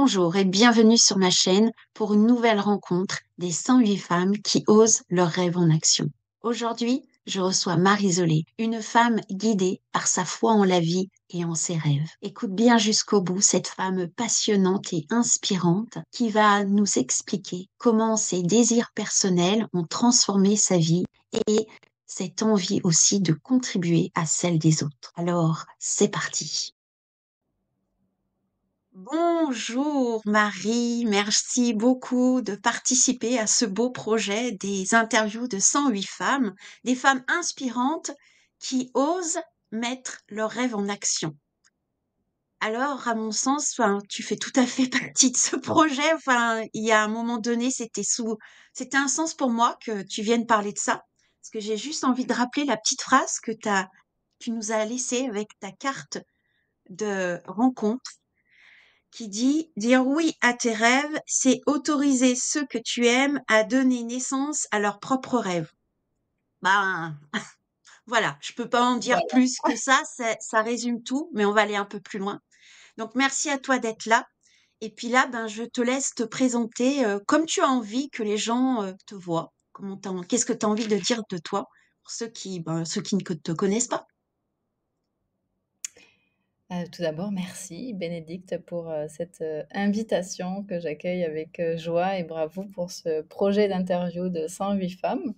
Bonjour et bienvenue sur ma chaîne pour une nouvelle rencontre des 108 femmes qui osent leurs rêves en action. Aujourd'hui, je reçois Marie-Zolé, une femme guidée par sa foi en la vie et en ses rêves. Écoute bien jusqu'au bout cette femme passionnante et inspirante qui va nous expliquer comment ses désirs personnels ont transformé sa vie et cette envie aussi de contribuer à celle des autres. Alors, c'est parti. Bonjour Marie, merci beaucoup de participer à ce beau projet des interviews de 108 femmes, des femmes inspirantes qui osent mettre leurs rêves en action. Alors, à mon sens, tu fais tout à fait partie de ce projet. Il y a un moment donné, c'était un sens pour moi que tu viennes parler de ça, parce que j'ai juste envie de rappeler la petite phrase que tu nous as laissée avec ta carte de rencontre qui dit dire oui à tes rêves, c'est autoriser ceux que tu aimes à donner naissance à leurs propres rêves. Ben, voilà, je peux pas en dire Voilà. plus que ça résume tout, mais on va aller un peu plus loin. Donc, merci à toi d'être là. Et puis là, ben, je te laisse te présenter comme tu as envie que les gens te voient. Qu'est-ce que tu as envie de dire de toi pour ceux qui ne te connaissent pas? Tout d'abord, merci Bénédicte pour, cette, invitation que j'accueille avec, joie et bravo pour ce projet d'interview de 108 femmes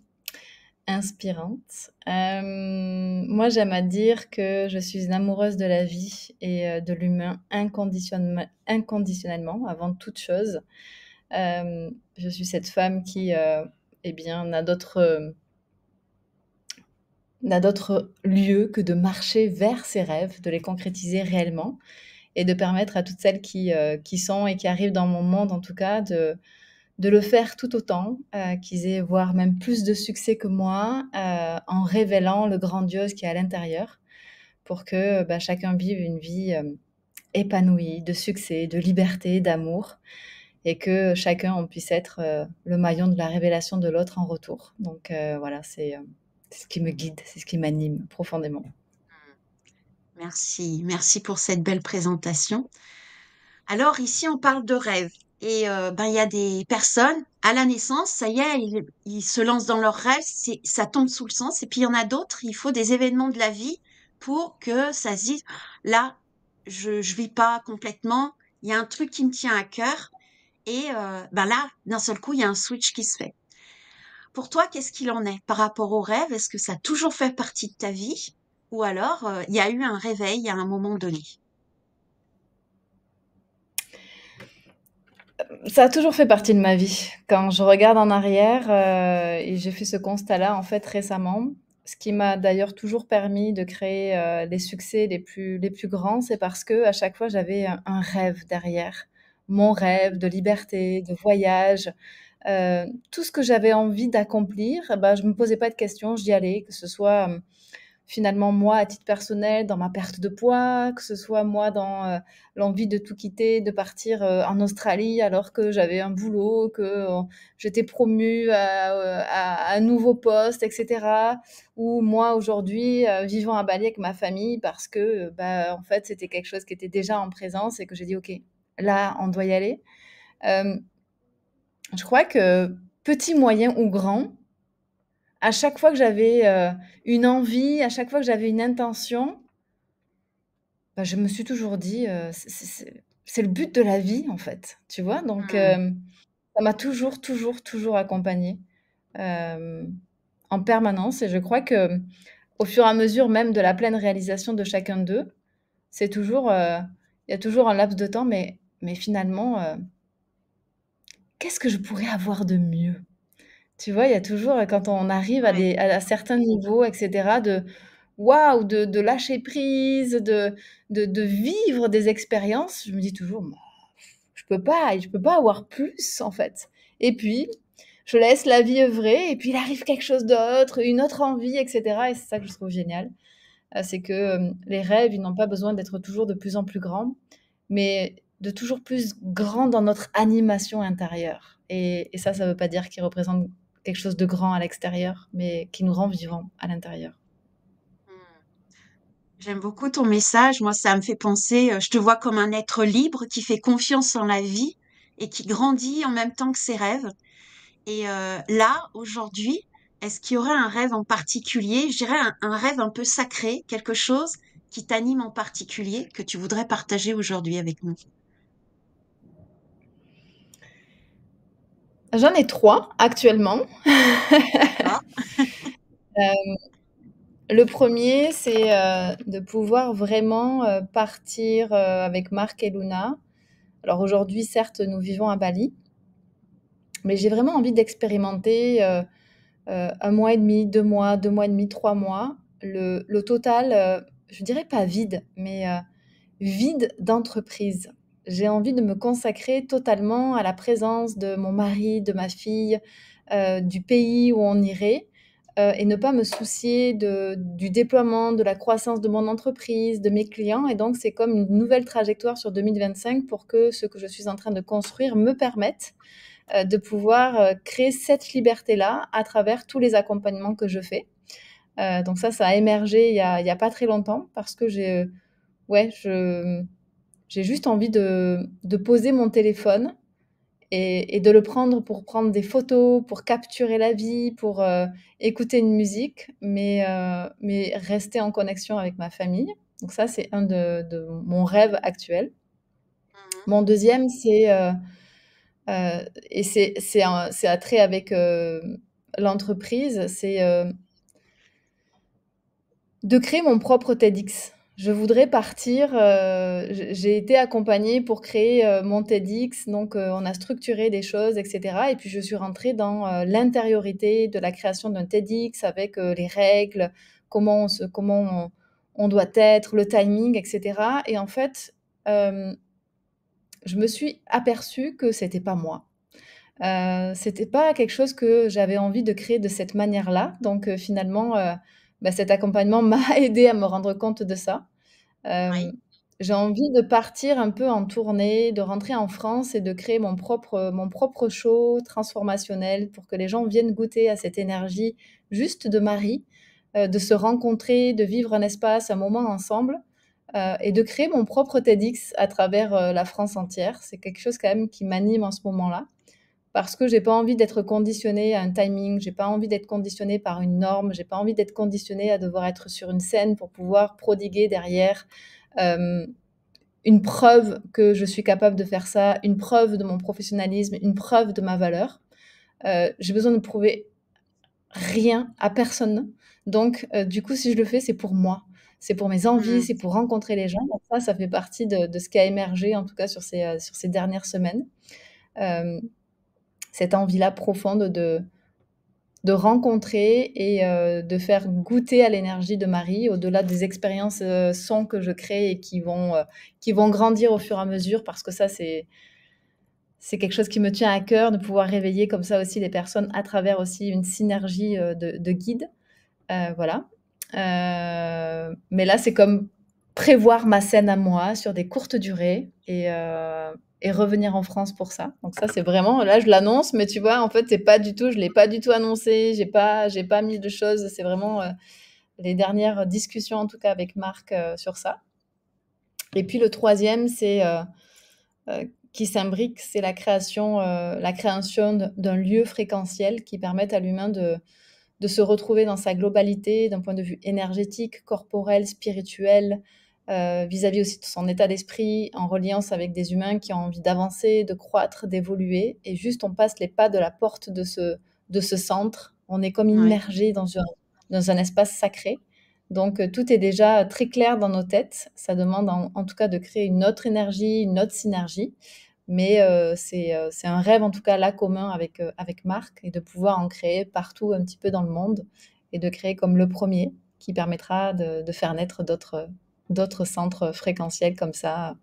inspirantes. Moi, j'aime à dire que je suis une amoureuse de la vie et de l'humain inconditionnellement avant toute chose. Je suis cette femme qui, eh bien, n'a d'autre lieu que de marcher vers ses rêves, de les concrétiser réellement et de permettre à toutes celles qui sont et qui arrivent dans mon monde, en tout cas, de le faire tout autant, qu'ils aient voire même plus de succès que moi, en révélant le grandiose qui est à l'intérieur pour que, bah, chacun vive une vie, épanouie, de succès, de liberté, d'amour et que chacun, on puisse être, le maillon de la révélation de l'autre en retour. Donc voilà, c'est ce qui me guide, c'est ce qui m'anime profondément. Merci, merci pour cette belle présentation. Alors ici, on parle de rêve. Et ben, il y a des personnes, à la naissance, ça y est, ils se lancent dans leurs rêves, ça tombe sous le sens. Et puis il y en a d'autres, il faut des événements de la vie pour que ça se dise, là, je vis pas complètement, il y a un truc qui me tient à cœur. Et ben là, d'un seul coup, il y a un switch qui se fait. Pour toi, qu'est-ce qu'il en est par rapport au rêve? Est-ce que ça a toujours fait partie de ta vie? Ou alors, il y a eu un réveil à un moment donné? Ça a toujours fait partie de ma vie. Quand je regarde en arrière, et j'ai fait ce constat-là, en fait, récemment, ce qui m'a d'ailleurs toujours permis de créer, les succès les plus grands, c'est parce que à chaque fois, j'avais un rêve derrière. Mon rêve de liberté, de voyage, tout ce que j'avais envie d'accomplir, bah, je me posais pas de questions, j'y allais, que ce soit, finalement, moi, à titre personnel, dans ma perte de poids, que ce soit moi dans, l'envie de tout quitter, de partir, en Australie alors que j'avais un boulot, que, j'étais promue à un nouveau poste et cetera. Ou moi aujourd'hui, vivant à Bali avec ma famille parce que, bah, en fait, c'était quelque chose qui était déjà en présence et que j'ai dit: «OK, là, on doit y aller». Hem, je crois que petit, moyen ou grand, à chaque fois que j'avais, une envie, à chaque fois que j'avais une intention, bah, je me suis toujours dit, c'est le but de la vie, en fait, tu vois? Donc Hmm. ça m'a toujours, toujours, toujours accompagnée, hem, en permanence et je crois que au fur et à mesure même de la pleine réalisation de chacun d'eux, c'est toujours, il y a toujours un laps de temps, mais finalement, qu'est-ce que je pourrais avoir de mieux? Tu vois? Il y a toujours, quand on arrive Ouais. à certains niveaux et cetera, de waouh, de lâcher prise, de vivre des expériences, je me dis toujours: «Mais je peux pas avoir plus, en fait» et puis, je laisse la vie œuvrer et puis il arrive quelque chose d'autre, une autre envie et cetera et c'est ça que je trouve génial. C'est que, les rêves, ils n'ont pas besoin d'être toujours de plus en plus grands, mais de toujours plus grands dans notre animation intérieure et ça veut pas dire qu'ils représentent quelque chose de grand à l'extérieur, mais qui nous rend vivants à l'intérieur. Hmm. J'aime beaucoup ton message. Moi, ça me fait penser, je te vois comme un être libre qui fait confiance en la vie et qui grandit en même temps que ses rêves. Et là, aujourd'hui, est-ce qu'il y aurait un rêve en particulier, je dirais un rêve un peu sacré, quelque chose qui t'anime en particulier, que tu voudrais partager aujourd'hui avec nous? J'en ai 3 actuellement. D'accord. Le premier, c'est, de pouvoir vraiment, partir, avec Marc et Luna. Alors aujourd'hui, certes, nous vivons à Bali, mais j'ai vraiment envie d'expérimenter, 1 mois et demi, 2 mois, 2 mois et demi, 3 mois, le total, je dirais pas vide, mais, vide d'entreprise. J'ai envie de me consacrer totalement à la présence de mon mari, de ma fille, du pays où on irait, et ne pas me soucier du déploiement, de la croissance de mon entreprise, de mes clients et donc c'est comme une nouvelle trajectoire sur 2025 pour que ce que je suis en train de construire me permette, de pouvoir, créer cette liberté-là à travers tous les accompagnements que je fais. Donc ça a émergé il y a pas très longtemps parce que ouais, j'ai juste envie de poser mon téléphone et de le prendre pour prendre des photos, pour capturer la vie, pour, écouter une musique, mais rester en connexion avec ma famille. Donc ça, c'est un de mon rêve actuel. Mhm. Mon deuxième, c'est, et c'est un trait avec, l'entreprise, c'est, de créer mon propre TEDx. Je voudrais partir, j'ai été accompagnée pour créer, mon TEDx, donc on a structuré des choses et cetera et puis je suis rentrée dans, l'intériorité de la création d'un TEDx avec, les règles, comment on doit être, le timing et cetera et en fait, hem, je me suis aperçue que c'était pas moi. C'était pas quelque chose que j'avais envie de créer de cette manière-là, donc finalement, bah, cet accompagnement m'a aidée à me rendre compte de ça. Hem, Oui. j'ai envie de partir un peu en tournée, de rentrer en France et de créer mon propre show transformationnel pour que les gens viennent goûter à cette énergie juste de Marie, de se rencontrer, de vivre un espace, un moment ensemble, et de créer mon propre TEDx à travers, la France entière. C'est quelque chose quand même qui m'anime en ce moment-là. Parce que j'ai pas envie d'être conditionnée à un timing, j'ai pas envie d'être conditionnée par une norme, j'ai pas envie d'être conditionnée à devoir être sur une scène pour pouvoir prodiguer derrière, hem, une preuve que je suis capable de faire ça, une preuve de mon professionnalisme, une preuve de ma valeur. J'ai besoin de prouver rien à personne. Donc, du coup, si je le fais, c'est pour moi. C'est pour mes envies, Mhm. c'est pour rencontrer les gens. Donc ça fait partie de ce qui a émergé, en tout cas sur ces dernières semaines. Hem, cette envie-là profonde de rencontrer et de faire goûter à l'énergie de Marie, au-delà des expériences, son que je crée et qui vont grandir au fur et à mesure parce que ça, c'est quelque chose qui me tient à cœur de pouvoir réveiller comme ça aussi les personnes à travers aussi une synergie, de guides, voilà. Mais là, c'est comme prévoir ma scène à moi sur des courtes durées et revenir en France pour ça. Donc ça, c'est vraiment là, je l'annonce, mais tu vois, en fait, c'est pas du tout je l'ai pas du tout annoncé, j'ai pas mis de choses, c'est vraiment, les dernières discussions, en tout cas avec Marc, sur ça. Et puis le troisième, c'est, qui s'imbrique, c'est la création d'un lieu fréquentiel qui permette à l'humain de se retrouver dans sa globalité, d'un point de vue énergétique, corporel, spirituel, vis-à-vis aussi de son état d'esprit, en reliance avec des humains qui ont envie d'avancer, de croître, d'évoluer. Et juste, on passe les pas de la porte de ce centre. On est comme Oui. immergé dans un espace sacré. Donc, tout est déjà très clair dans nos têtes. Ça demande en tout cas de créer une autre énergie, une autre synergie. Mais c'est un rêve en tout cas là commun avec Marc et de pouvoir en créer partout un petit peu dans le monde et de créer comme le premier qui permettra de faire naître d'autres centres fréquentiels comme ça,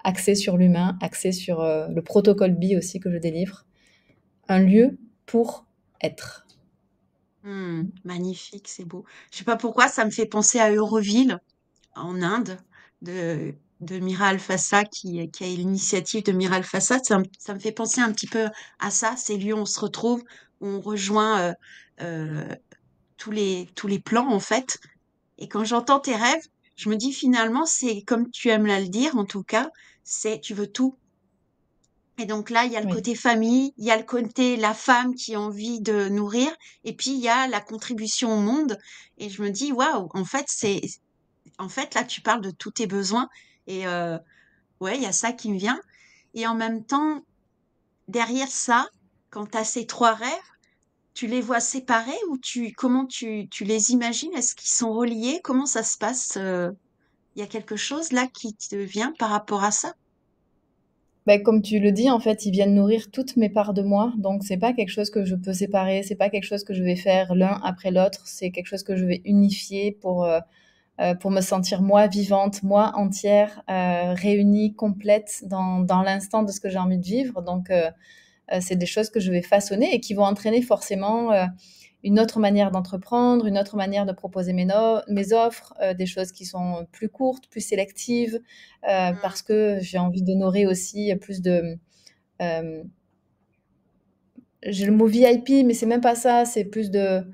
axés sur l'humain, axés sur, le protocole B aussi que je délivre. Un lieu pour être. Magnifique, c'est beau. Je sais pas pourquoi, ça me fait penser à Euroville en Inde de Mira Alfassa qui a l'initiative de Mira Alfassa. Ça me fait penser un petit peu à ça, ces lieux où on se retrouve, où on rejoint euh, tous les plans en fait. Et quand j'entends tes rêves, je me dis finalement, c'est comme tu aimes là le dire, en tout cas, c'est tu veux tout. Et donc là, il y a le Oui. côté famille, il y a le côté la femme qui a envie de nourrir, et puis il y a la contribution au monde. Et je me dis, waouh, en fait, là, tu parles de tous tes besoins. Et ouais, il y a ça qui me vient. Et en même temps, derrière ça, quand tu as ces trois rêves, tu les vois séparés ou comment tu les imagines? Est-ce qu'ils sont reliés? Comment ça se passe? Il y a quelque chose là qui te vient par rapport à ça? Bah, comme tu le dis, en fait, ils viennent nourrir toutes mes parts de moi, donc c'est pas quelque chose que je peux séparer, c'est pas quelque chose que je vais faire l'un après l'autre, c'est quelque chose que je vais unifier pour me sentir moi vivante, moi entière, réunie, complète dans l'instant de ce que j'ai envie de vivre. Donc, c'est des choses que je vais façonner et qui vont entraîner forcément une autre manière d'entreprendre, une autre manière de proposer mes offres, des choses qui sont plus courtes, plus sélectives, Mm, parce que j'ai envie d'honorer aussi plus de... euh, j'ai le mot VIP, mais c'est même pas ça, c'est plus de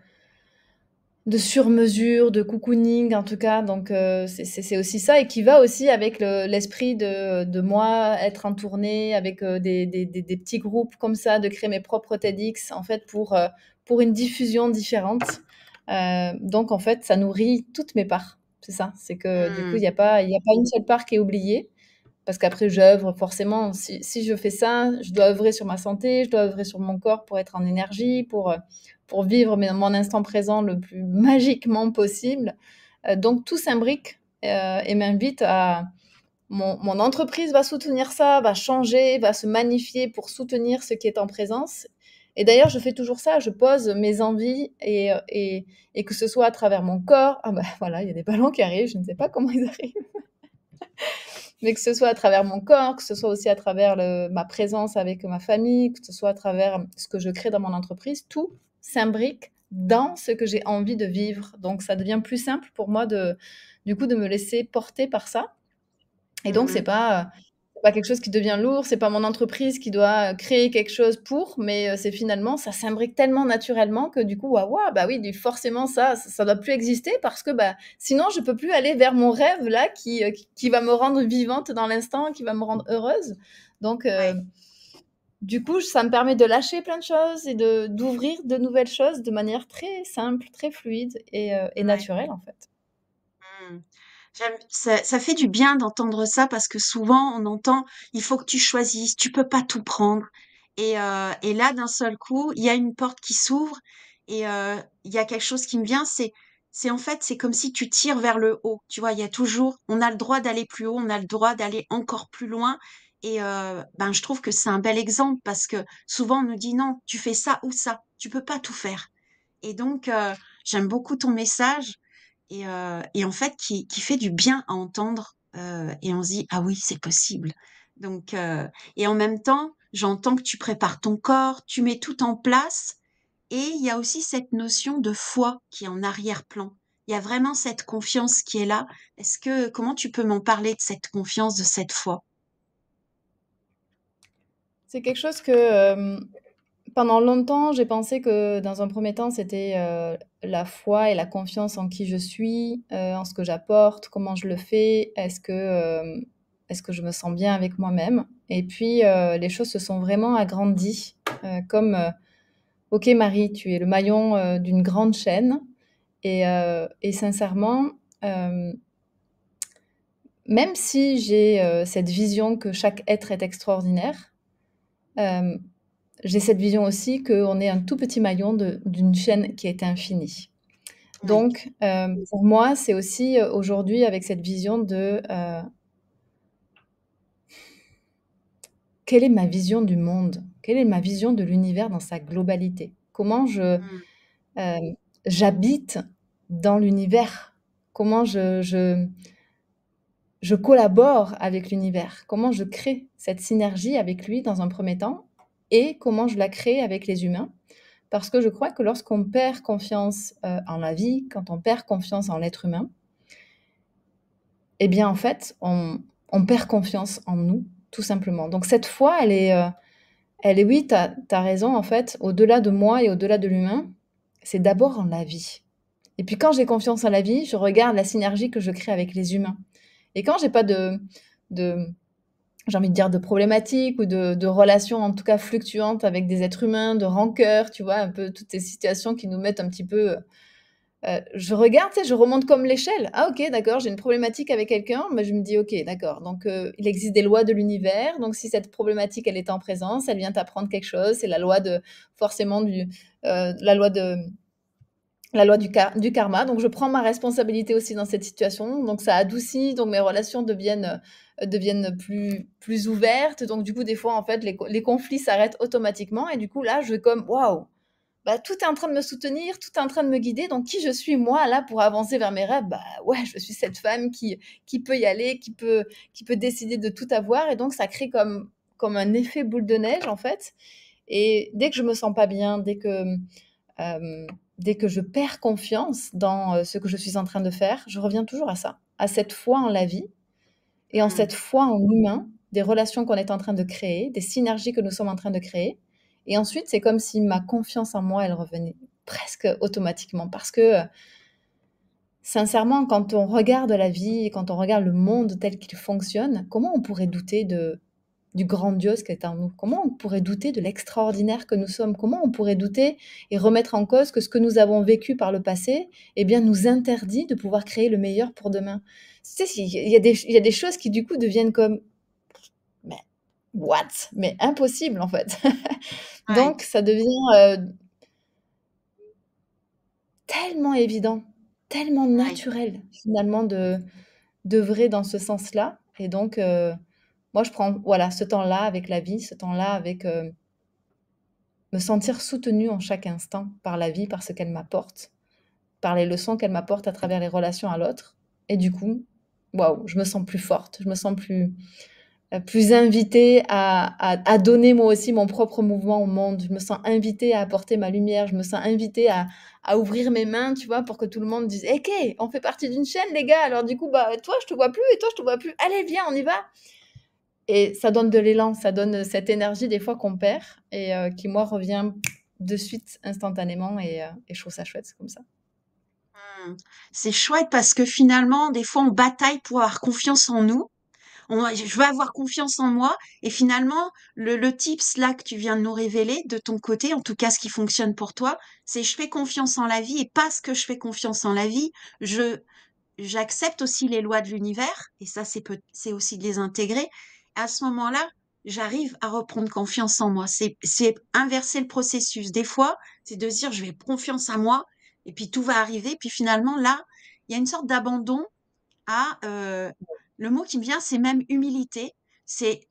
sur-mesure, de cocooning en tout cas, donc c'est aussi ça et qui va aussi avec l'esprit de moi être en tournée avec des petits groupes comme ça, de créer mes propres TEDx en fait pour une diffusion différente. Donc en fait, ça nourrit toutes mes parts. C'est ça, c'est que du coup, mm, il y a pas une seule part qui est oubliée parce qu'après j'œuvre forcément, si je fais ça, je dois œuvrer sur ma santé, je dois œuvrer sur mon corps pour être en énergie, pour vivre mon instant présent le plus magiquement possible. Donc tout s'imbrique et m'invite à... Mon entreprise va soutenir ça, va changer, va se magnifier pour soutenir ce qui est en présence. Et d'ailleurs, je fais toujours ça, je pose mes envies et que ce soit à travers mon corps. Ah bah voilà, il y a des ballons qui arrivent, je ne sais pas comment ils arrivent. Mais que ce soit à travers mon corps, que ce soit aussi à travers ma présence avec ma famille, que ce soit à travers ce que je crée dans mon entreprise, tout s'imbrique dans ce que j'ai envie de vivre. Donc ça devient plus simple pour moi du coup, de me laisser porter par ça. Et donc mm. c'est pas quelque chose qui devient lourd, c'est pas mon entreprise qui doit créer quelque chose pour, mais c'est finalement, ça s'imbrique tellement naturellement que du coup, waouh, waouh, bah oui, forcément ça doit plus exister parce que bah sinon je peux plus aller vers mon rêve là qui va me rendre vivante dans l'instant, qui va me rendre heureuse. Donc Ouais, du coup, ça me permet de lâcher plein de choses et de d'ouvrir de nouvelles choses de manière très simple, très fluide et ouais. naturelle en fait. Mm. Ça fait du bien d'entendre ça parce que souvent on entend il faut que tu choisisses, tu peux pas tout prendre. Et là, d'un seul coup, il y a une porte qui s'ouvre et il y a quelque chose qui me vient, c'est en fait, c'est comme si tu tires vers le haut. Tu vois, il y a toujours, on a le droit d'aller plus haut, on a le droit d'aller encore plus loin. Et ben, je trouve que c'est un bel exemple parce que souvent on nous dit non, tu fais ça ou ça, tu peux pas tout faire. Et donc, j'aime beaucoup ton message et en fait, qui fait du bien à entendre. Et on se dit, ah oui, c'est possible. Donc, et en même temps, j'entends que tu prépares ton corps, tu mets tout en place. Et il y a aussi cette notion de foi qui est en arrière-plan. Il y a vraiment cette confiance qui est là. Comment tu peux m'en parler de cette confiance, de cette foi? C'est quelque chose que pendant longtemps, j'ai pensé que dans un premier temps, c'était la foi et la confiance en qui je suis, en ce que j'apporte, comment je le fais, est-ce que je me sens bien avec moi-même. Et puis, les choses se sont vraiment agrandies, comme ok Marie, tu es le maillon d'une grande chaîne. Et sincèrement, euh, même si j'ai cette vision que chaque être est extraordinaire, euh, j'ai cette vision aussi qu'on est un tout petit maillon d'une chaîne qui est infinie. Oui. Donc, pour moi, c'est aussi aujourd'hui avec cette vision de quelle est ma vision du monde? Quelle est ma vision de l'univers dans sa globalité? Comment Mm, euh, j'habite dans l'univers? Comment je collabore avec l'univers? Comment je crée cette synergie avec lui dans un premier temps? Et comment je la crée avec les humains? Parce que je crois que lorsqu'on perd confiance en la vie, quand on perd confiance en l'être humain, eh bien, en fait, on perd confiance en nous, tout simplement. Donc, cette foi, oui, tu as raison, en fait, au-delà de moi et au-delà de l'humain, c'est d'abord en la vie. Et puis quand j'ai confiance en la vie, je regarde la synergie que je crée avec les humains. Et quand j'ai pas de j'ai envie de dire de problématiques ou de relations en tout cas fluctuantes avec des êtres humains, de rancœur, tu vois? Un peu toutes ces situations qui nous mettent un petit peu, je regarde, tu sais, je remonte comme l'échelle. Ah OK, d'accord, j'ai une problématique avec quelqu'un, mais je me dis: «OK, d'accord, donc il existe des lois de l'univers, donc si cette problématique, elle est en présence, elle vient t'apprendre quelque chose. C'est la loi de forcément la loi de la loi du karma, donc je prends ma responsabilité aussi dans cette situation, donc ça adoucit, donc mes relations deviennent plus ouvertes, donc du coup, des fois, en fait, les conflits s'arrêtent automatiquement et du coup, là, je comme: «Waouh, bah, tout est en train de me soutenir, tout est en train de me guider, donc qui je suis moi, là, pour avancer vers mes rêves? Bah, ouais, je suis cette femme qui peut y aller, qui peut décider de tout avoir» et donc ça crée comme un effet boule de neige, en fait et dès que je me sens pas bien, Hem, dès que je perds confiance dans, ce que je suis en train de faire, je reviens toujours à ça, à cette foi en la vie et en Mmh. cette foi en l'humain, des relations qu'on est en train de créer, des synergies que nous sommes en train de créer et ensuite, c'est comme si ma confiance en moi, elle revenait presque automatiquement parce que, sincèrement, quand on regarde la vie et quand on regarde le monde tel qu'il fonctionne, comment on pourrait douter de du grandiose qui est en nous? Comment on pourrait douter de l'extraordinaire que nous sommes? Comment on pourrait douter et remettre en cause que ce que nous avons vécu par le passé, eh bien, nous interdit de pouvoir créer le meilleur pour demain? Tu sais, il y a des choses qui, du coup, deviennent comme: «Mais what?» Mais impossible, en fait. Ouais, Donc ça devient, tellement évident, tellement ouais. naturel, finalement, d'œuvrer dans ce sens-là et donc moi, je prends, voilà, ce temps-là avec la vie, ce temps-là avec, me sentir soutenue en chaque instant par la vie, par ce qu'elle m'apporte, par les leçons qu'elle m'apporte à travers les relations à l'autre et du coup, waouh, je me sens plus forte, je me sens plus invitée à donner moi aussi mon propre mouvement au monde. Je me sens invitée à apporter ma lumière, je me sens invitée à ouvrir mes mains, tu vois? Pour que tout le monde dise: «OK, on fait partie d'une chaîne les gars, alors du coup, bah, toi je te vois plus et toi je te vois plus. Allez viens, on y va!» Et ça donne de l'élan, ça donne, cette énergie des fois qu'on perd et qui moi revient de suite instantanément et je trouve ça chouette, c'est comme ça. Mmh. C'est chouette parce que finalement, des fois, on bataille pour avoir confiance en nous. Je veux avoir confiance en moi et finalement, le tips là que tu viens de nous révéler de ton côté, en tout cas ce qui fonctionne pour toi, c'est je fais confiance en la vie et parce que je fais confiance en la vie, je j'accepte aussi les lois de l'univers et ça c'est aussi de les intégrer. À ce moment-là, j'arrive à reprendre confiance en moi. C'est inverser le processus. Des fois, c'est de se dire je vais confiance à moi et puis tout va arriver. Puis finalement là, il y a une sorte d'abandon à le mot qui me vient, c'est même humilité. C'est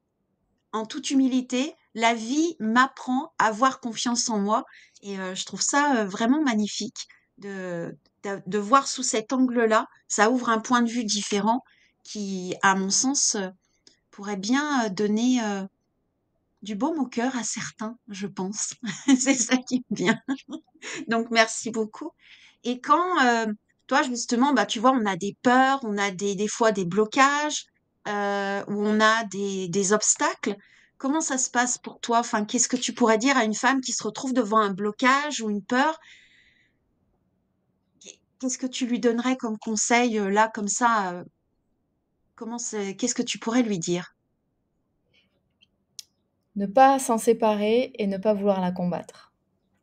en toute humilité, la vie m'apprend à avoir confiance en moi et je trouve ça vraiment magnifique de voir sous cet angle-là. Ça ouvre un point de vue différent qui, à mon sens, pourrait bien donner du baume au cœur à certains, je pense. C'est ça qui me vient. Donc merci beaucoup. Et quand toi justement, bah tu vois, on a des peurs, on a des fois des blocages, ou on a des obstacles. Comment ça se passe pour toi? Enfin, qu'est-ce que tu pourrais dire à une femme qui se retrouve devant un blocage ou une peur? Qu'est-ce que tu lui donnerais comme conseil là, comme ça? Qu'est-ce que tu pourrais lui dire? Ne pas s'en séparer et ne pas vouloir la combattre.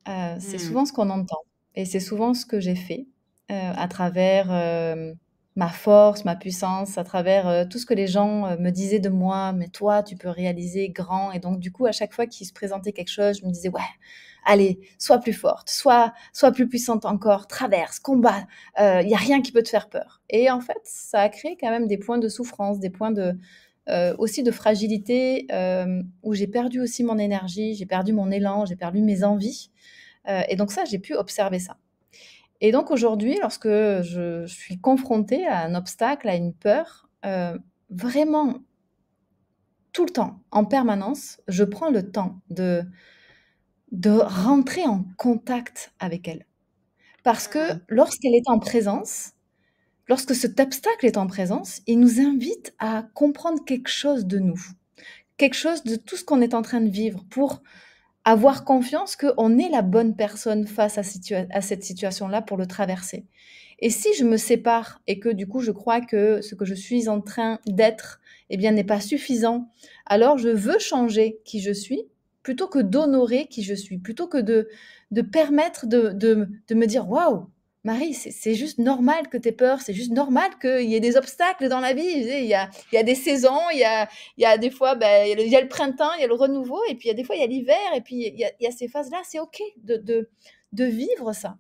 C'est Hmm, souvent ce qu'on entend et c'est souvent ce que j'ai fait, à travers, ma force, ma puissance, à travers, tout ce que les gens, me disaient de moi: «Mais toi, tu peux réaliser grand» et donc du coup, à chaque fois qu'il se présentait quelque chose, je me disais: «Ouais, allez, sois plus forte, sois plus puissante encore, traverse, combat, il y a rien qui peut te faire peur» et en fait, ça a créé quand même des points de souffrance, des points aussi de fragilité, où j'ai perdu aussi mon énergie, j'ai perdu mon élan, j'ai perdu mes envies. Et donc ça, j'ai pu observer ça. Et donc aujourd'hui, lorsque je suis confrontée à un obstacle, à une peur, vraiment tout le temps, en permanence, je prends le temps de rentrer en contact avec elle. Parce que hmm, lorsqu'elle est en présence, lorsque cet obstacle est en présence, il nous invite à comprendre quelque chose de nous, quelque chose de tout ce qu'on est en train de vivre pour avoir confiance qu'on est la bonne personne face à cette situation-là pour le traverser. Et si je me sépare et que du coup je crois que ce que je suis en train d'être, eh bien, n'est pas suffisant, alors je veux changer qui je suis plutôt que d'honorer qui je suis, plutôt que de permettre de me dire waouh, Marie, c'est juste normal que tu aies peur, c'est juste normal qu'il y ait des obstacles dans la vie. Il y a des saisons, il y a des fois, ben, il y a le printemps, il y a le renouveau, et puis il y a des fois, il y a l'hiver, et puis il y a ces phases-là. C'est OK de vivre ça.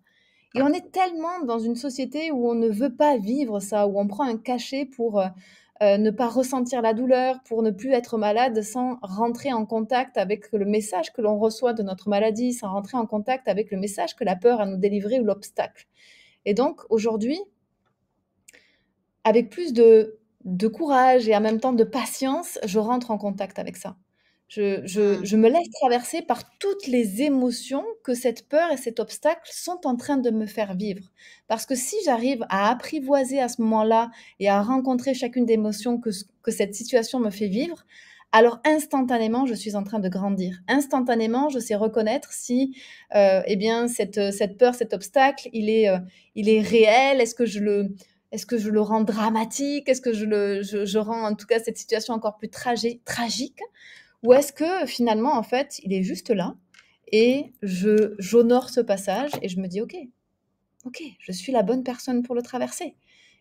Et on est tellement dans une société où on ne veut pas vivre ça, où on prend un cachet pour ne pas ressentir la douleur, pour ne plus être malade sans rentrer en contact avec le message que l'on reçoit de notre maladie, sans rentrer en contact avec le message que la peur a nous délivré ou l'obstacle. Et donc aujourd'hui, avec plus de courage et en même temps de patience, je rentre en contact avec ça. Mmh. Je me laisse traverser par toutes les émotions que cette peur et cet obstacle sont en train de me faire vivre. Parce que si j'arrive à apprivoiser à ce moment-là et à rencontrer chacune des émotions que cette situation me fait vivre, alors instantanément, je suis en train de grandir. Instantanément, je sais reconnaître si, eh bien, cette peur, cet obstacle, il est réel. Est-ce que je le rends dramatique? Est-ce que je rends en tout cas cette situation encore plus tragique? Ou est-ce que finalement, en fait, il est juste là et j'honore ce passage et je me dis, OK, OK, je suis la bonne personne pour le traverser.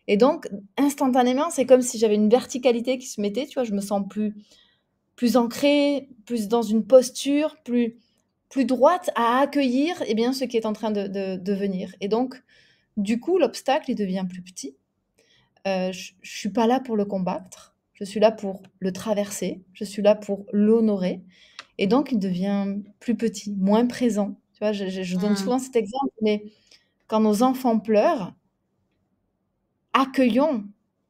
Et donc, instantanément, c'est comme si j'avais une verticalité qui se mettait, tu vois, je me sens plus ancrée, plus dans une posture, plus droite à accueillir eh bien, ce qui est en train de venir. Et donc, du coup, l'obstacle, il devient plus petit. Je ne suis pas là pour le combattre, je suis là pour le traverser, je suis là pour l'honorer. Et donc, il devient plus petit, moins présent. Tu vois, je donne Mmh. souvent cet exemple, mais quand nos enfants pleurent, accueillons,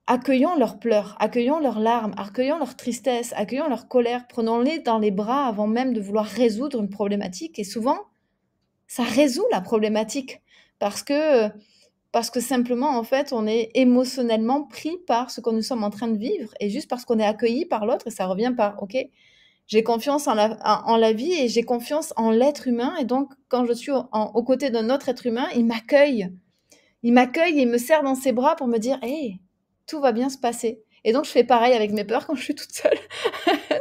accueillons leurs pleurs, accueillons leurs larmes, accueillons leur tristesse, accueillons leur colère, prenons-les dans les bras avant même de vouloir résoudre une problématique. Et souvent, ça résout la problématique parce que parce que simplement, en fait, on est émotionnellement pris par ce que nous sommes en train de vivre et juste parce qu'on est accueilli par l'autre et ça revient par, OK, j'ai confiance en la vie et j'ai confiance en l'être humain et donc quand je suis aux côtés d'un autre être humain, il m'accueille. Il m'accueille et il me serre dans ses bras pour me dire, hey, tout va bien se passer. Et donc, je fais pareil avec mes peurs quand je suis toute seule.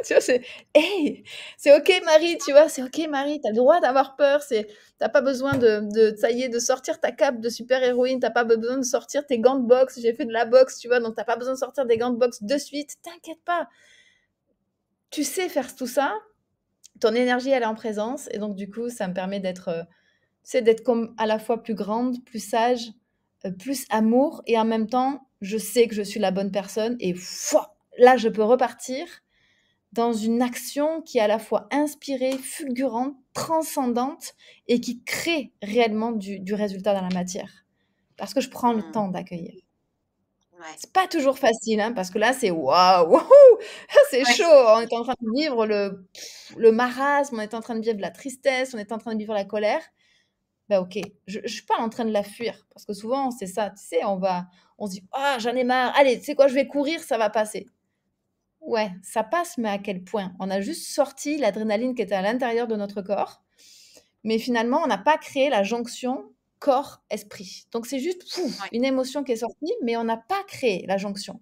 Tu vois, c'est, hey, c'est OK, Marie, tu vois, c'est OK, Marie, t'as le droit d'avoir peur. T'as pas besoin ça y est, de sortir ta cape de super-héroïne. T'as pas besoin de sortir tes gants de boxe. J'ai fait de la boxe, tu vois, donc t'as pas besoin de sortir des gants de boxe de suite. T'inquiète pas. Tu sais faire tout ça. Ton énergie, elle est en présence. Et donc, du coup, ça me permet d'être comme à la fois plus grande, plus sage, plus amour, et en même temps, je sais que je suis la bonne personne, et fouah, là, je peux repartir dans une action qui est à la fois inspirée, fulgurante, transcendante, et qui crée réellement du résultat dans la matière. Parce que je prends le Mmh. temps d'accueillir. Ouais. C'est pas toujours facile, hein, parce que là, c'est waouh, wouhou, c'est Ouais. chaud. On est en train de vivre le marasme, on est en train de vivre la tristesse, on est en train de vivre la colère. Bah, OK, je suis pas en train de la fuir parce que souvent c'est ça, tu sais, on se dit: «Ah, j'en ai marre, allez, tu sais quoi? Je vais courir, ça va passer». Ouais, ça passe, mais à quel point? On a juste sorti l'adrénaline qui était à l'intérieur de notre corps, mais finalement, on n'a pas créé la jonction corps-esprit. Donc c'est juste, pouf, Ouais. une émotion qui est sortie, mais on n'a pas créé la jonction.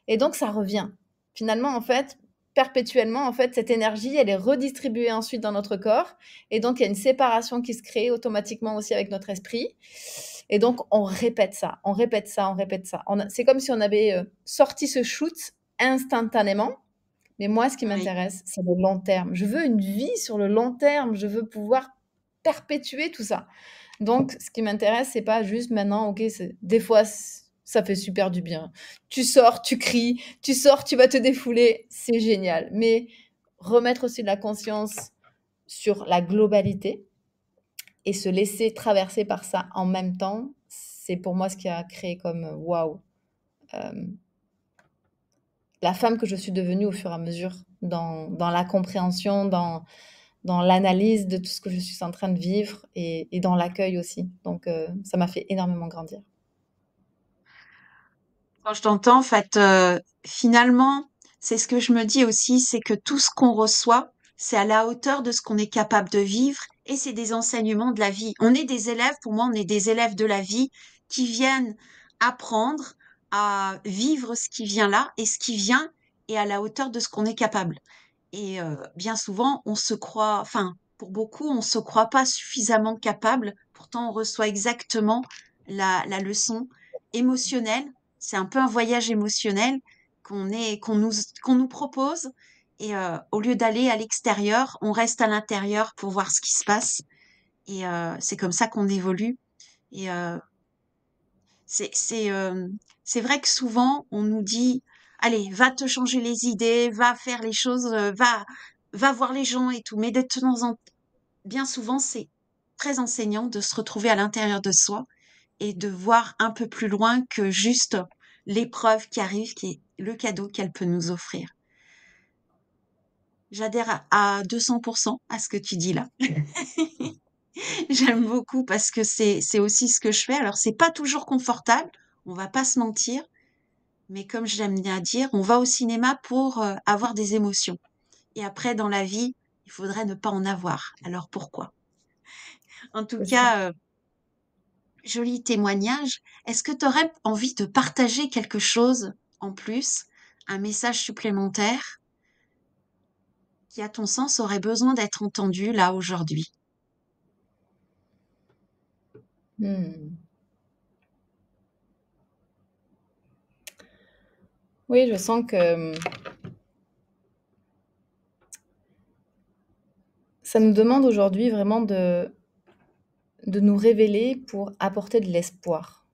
Et donc ça revient. Finalement, en fait, perpétuellement, en fait, cette énergie, elle est redistribuée ensuite dans notre corps. Et donc, il y a une séparation qui se crée automatiquement aussi avec notre esprit. Et donc, on répète ça, on répète ça, on répète ça. C'est comme si on avait sorti ce shoot instantanément. Mais moi, ce qui Oui. m'intéresse, c'est le long terme. Je veux une vie sur le long terme. Je veux pouvoir perpétuer tout ça. Donc, ce qui m'intéresse, c'est pas juste maintenant, OK, des fois, ça fait super du bien. Tu sors, tu cries, tu sors, tu vas te défouler, c'est génial. Mais remettre aussi de la conscience sur la globalité et se laisser traverser par ça en même temps, c'est pour moi ce qui a créé comme waouh, la femme que je suis devenue au fur et à mesure dans la compréhension, dans l'analyse de tout ce que je suis en train de vivre et dans l'accueil aussi. Donc, ça m'a fait énormément grandir. Quand je t'entends, en fait, finalement, c'est ce que je me dis aussi, c'est que tout ce qu'on reçoit, c'est à la hauteur de ce qu'on est capable de vivre et c'est des enseignements de la vie. On est des élèves, pour moi, on est des élèves de la vie qui viennent apprendre à vivre ce qui vient là et ce qui vient est à la hauteur de ce qu'on est capable. Et bien souvent, on se croit, enfin, pour beaucoup, on se croit pas suffisamment capable. Pourtant, on reçoit exactement la leçon émotionnelle. C'est un peu un voyage émotionnel qu'on nous propose. Et au lieu d'aller à l'extérieur, on reste à l'intérieur pour voir ce qui se passe. Et c'est comme ça qu'on évolue. Et c'est, c'est, euh, c'est vrai que souvent, on nous dit, allez, va te changer les idées, va faire les choses, va voir les gens et tout. Mais de temps en bien souvent, c'est très enseignant de se retrouver à l'intérieur de soi et de voir un peu plus loin que juste l'épreuve qui arrive, qui est le cadeau qu'elle peut nous offrir. J'adhère à 200% à ce que tu dis là. J'aime beaucoup parce que c'est aussi ce que je fais. Alors, c'est pas toujours confortable, on va pas se mentir, mais comme j'aime bien dire, on va au cinéma pour avoir des émotions. Et après, dans la vie, il faudrait ne pas en avoir. Alors pourquoi? En tout C'est ça. cas, joli témoignage. Est-ce que tu aurais envie de partager quelque chose en plus, un message supplémentaire qui, à ton sens, aurait besoin d'être entendu là aujourd'hui? Mmh. Oui, je sens que, ça nous demande aujourd'hui vraiment de nous révéler pour apporter de l'espoir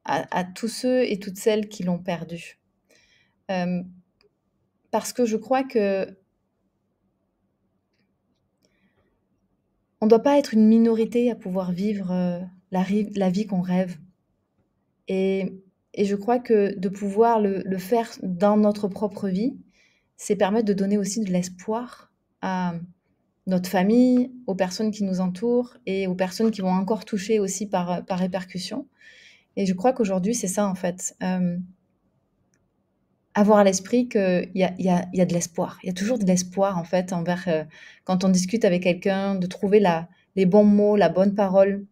à tous ceux et toutes celles qui l'ont perdu. Hem, Parce que je crois qu'on ne doit pas être une minorité à pouvoir vivre, la vie qu'on rêve et je crois que de pouvoir le faire dans notre propre vie, c'est permettre de donner aussi de l'espoir à notre famille, aux personnes qui nous entourent et aux personnes qui vont encore toucher aussi par répercussion. Et je crois qu'aujourd'hui, c'est ça en fait. Avoir à l'esprit qu'il y a de l'espoir. Il y a toujours de l'espoir en fait envers, quand on discute avec quelqu'un, de trouver les bons mots, la bonne parole.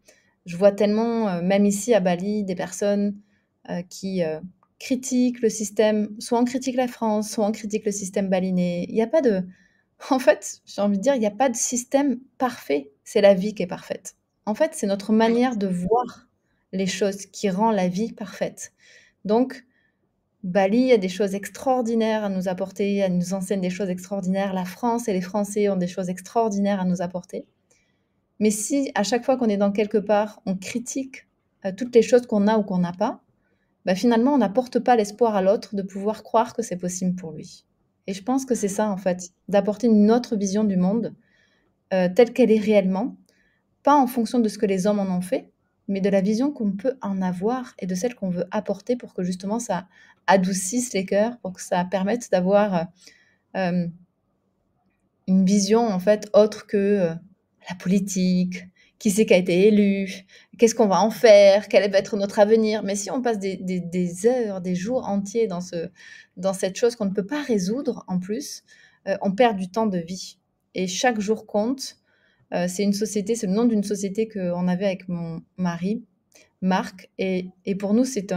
Je vois tellement, même ici à Bali, des personnes qui critiquent le système. Soit on critique la France, soit on critique le système balinais. Il n'y a pas de En fait, j'ai envie de dire, il n'y a pas de système parfait, c'est la vie qui est parfaite. En fait, c'est notre Oui, manière de voir les choses qui rend la vie parfaite. Donc, Bali a des choses extraordinaires à nous apporter, elle nous enseigne des choses extraordinaires. La France et les Français ont des choses extraordinaires à nous apporter. Mais si à chaque fois qu'on est dans quelque part, on critique toutes les choses qu'on a ou qu'on n'a pas, bah finalement, on n'apporte pas l'espoir à l'autre de pouvoir croire que c'est possible pour lui. Et je pense que c'est mm, ça, en fait, d'apporter une autre vision du monde telle qu'elle est réellement, pas en fonction de ce que les hommes en ont fait, mais de la vision qu'on peut en avoir et de celle qu'on veut apporter pour que justement ça adoucisse les cœurs, pour que ça permette d'avoir euh, une vision en fait autre que la politique, qui c'est qui a été élu, qu'est-ce qu'on va en faire, quel va être notre avenir. Mais si on passe des heures, des jours entiers dans cette chose qu'on ne peut pas résoudre en plus, on perd du temps de vie. Et chaque jour compte. C'est une société, c'est le nom d'une société qu'on avait avec mon mari, Marc. Et pour nous, c'est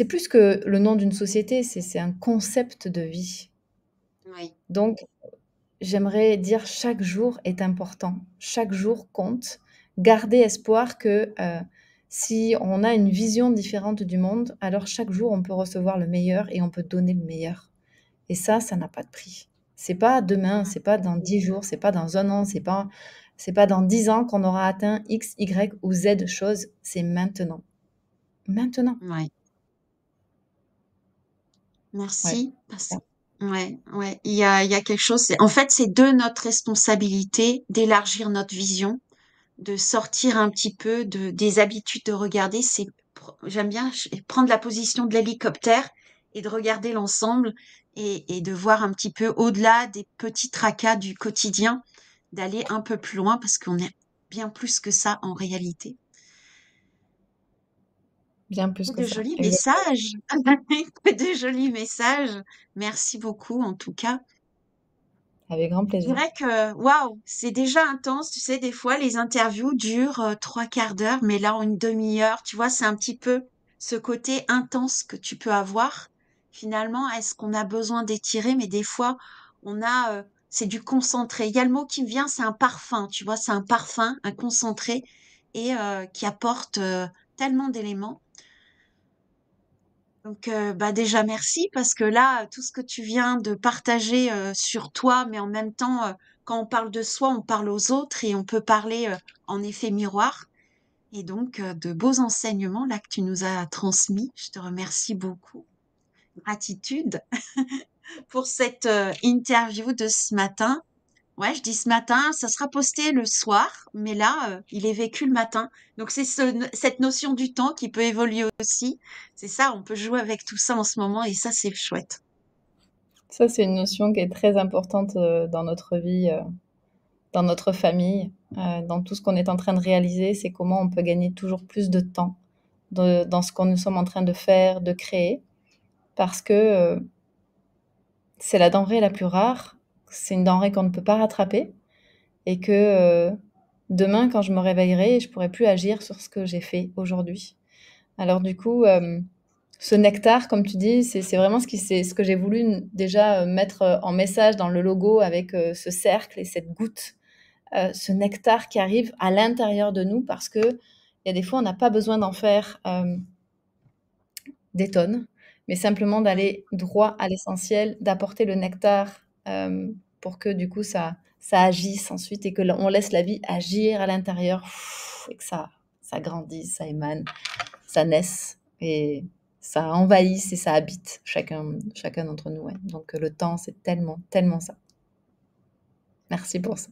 plus que le nom d'une société, c'est un concept de vie. oui, Donc, j'aimerais dire chaque jour est important, chaque jour compte. Garder espoir que si on a une vision différente du monde, alors chaque jour on peut recevoir le meilleur et on peut donner le meilleur. Et ça n'a pas de prix. C'est pas demain, mm, c'est pas dans 10 jours, c'est pas dans un an, c'est pas dans 10 ans qu'on aura atteint X, Y ou Z choses. C'est maintenant. Maintenant. ouais. Ouais. Merci. Ouais, ouais. Il y a quelque chose. En fait, c'est de notre responsabilité d'élargir notre vision, de sortir un petit peu des habitudes de regarder. J'aime bien prendre la position de l'hélicoptère et de regarder l'ensemble et de voir un petit peu au-delà des petits tracas du quotidien, d'aller un peu plus loin parce qu'on est bien plus que ça en réalité. Bien plus Que que de ça. jolis Exact. messages, que de jolis messages. Merci beaucoup en tout cas. Avec grand Je plaisir. dirais que, waouh, c'est déjà intense. Tu sais, des fois, les interviews durent 3/4 d'heure, mais là, en une demi-heure, tu vois, c'est un petit peu ce côté intense que tu peux avoir. Finalement, est-ce qu'on a besoin d'étirer? Mais des fois, c'est du concentré. Il y a le mot qui me vient, c'est un parfum. Tu vois, c'est un parfum, un concentré, et qui apporte tellement d'éléments. Donc, bah déjà merci parce que là, tout ce que tu viens de partager sur toi, mais en même temps, quand on parle de soi, on parle aux autres et on peut parler en effet miroir. Et donc, de beaux enseignements là que tu nous as transmis. Je te remercie beaucoup. Gratitude pour cette interview de ce matin. Ouais, je dis ce matin, ça sera posté le soir, mais là, il est vécu le matin. Donc c'est cette notion du temps qui peut évoluer aussi. C'est ça, on peut jouer avec tout ça en ce moment et ça, c'est chouette. Ça, c'est une notion qui est très importante, dans notre vie, dans notre famille, dans tout ce qu'on est en train de réaliser. C'est comment on peut gagner toujours plus de temps dans ce qu'on nous sommes en train de faire, de créer. Parce que c'est la denrée la plus rare, c'est une denrée qu'on ne peut pas rattraper et que demain, quand je me réveillerai, je pourrai plus agir sur ce que j'ai fait aujourd'hui. Alors du coup, ce nectar, comme tu dis, c'est vraiment c'est ce que j'ai voulu déjà mettre en message dans le logo avec ce cercle et cette goutte, ce nectar qui arrive à l'intérieur de nous parce que il y a des fois, on n'a pas besoin d'en faire des tonnes, mais simplement Oui, d'aller droit à l'essentiel, d'apporter le nectar pour que du coup ça agisse ensuite et que on laisse la vie agir à l'intérieur et que ça grandisse, ça émane, ça naisse et ça envahisse et ça habite chacun d'entre nous. Ouais. Donc le temps, c'est tellement, tellement ça. Merci pour ça.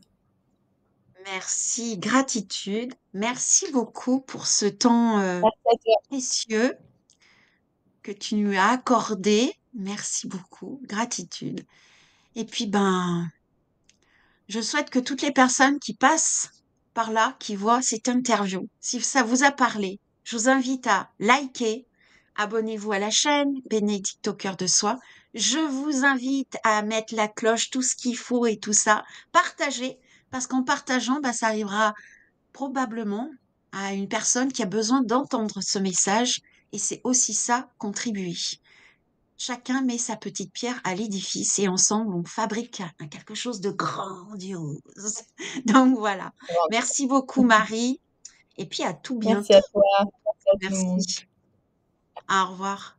merci, gratitude. Merci beaucoup pour ce temps Merci à toi. précieux que tu nous as accordé. Merci beaucoup, gratitude. Et puis, ben, je souhaite que toutes les personnes qui passent par là, qui voient cette interview, si ça vous a parlé, je vous invite à liker, abonnez-vous à la chaîne Bénédicte au cœur de soi. Je vous invite à mettre la cloche, tout ce qu'il faut et tout ça. Partagez, parce qu'en partageant, bah, ça arrivera probablement à une personne qui a besoin d'entendre ce message. Et c'est aussi ça, contribuer. Chacun met sa petite pierre à l'édifice et ensemble on fabrique quelque chose de grandiose. Donc voilà. Merci beaucoup Marie et puis à tout Merci bientôt. à toi. Merci à tout le monde. Merci. Au revoir.